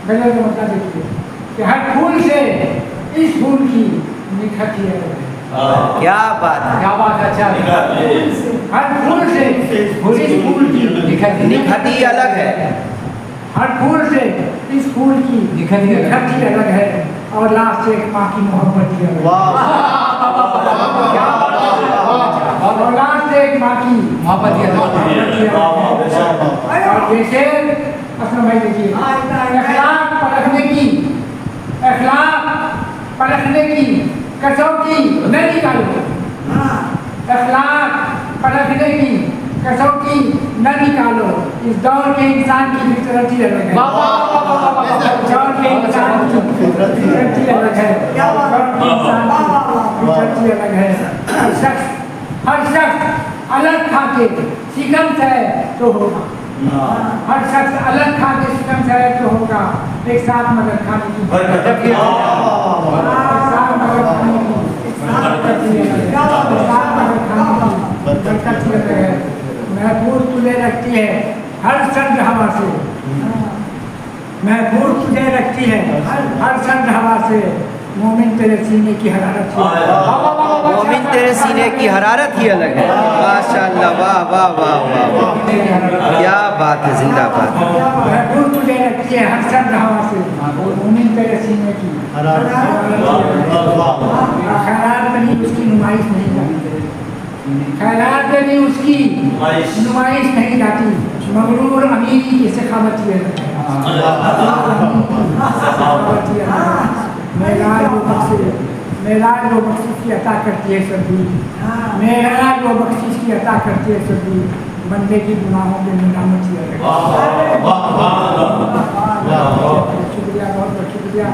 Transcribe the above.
गजल का मतलब देखिए कि हर फूल से इस फूल की निखती है। क्या बात है, क्या बात है। अच्छा, हर फूल से इस फूल की निखती अलग है। हर फूल से इस फूल की निखती अलग है और लास्ट से एक माँ की मोहब्बत ही अलग है। और लास्ट से एक माँ की मोहब्बत ही अलग है। और जैसे असलम भाई देखिए, अखलाक परखने की कसौटी न निकालो। अखलाक परखने की कसौटी न निकालो। इस दौर के इंसान की फितरत ही अलग है। दौर के इंसान की फितरत ही अलग है। अलग है। हर शख्स अलग खा के शिकम है तो होगा। हर शख्स अलग खा के शिकम है तो होगा। एक साथ मदद खाने की महफूज तुझे रखती है हर सर्द हवा से। महफूज तुझे रखती है हर सर्द हवा से। मोमिन तेरे सीने की हरारत मोमिन तेरे सीने की हरारत ही अलग है। माशाअल्लाह, वाह वाह वाह वाह, क्या बात है, जिंदाबाद। महफूज तुझे रखती है हर सर्द हवा से। मोमिन तेरे सीने की खैरात नहीं उसकी नुमाइश नहीं जाती। खैरात नहीं उसकी नुमाइश नहीं जाती। मगरूर अमीरी की सखावत है। मेराज वो बख्शिश की अता करती है सभी। मेराज वो बख्शिश की अता करती है सभी। बंदे की गुनाहों पे नियामत ही है। शुक्रिया, बहुत बहुत शुक्रिया।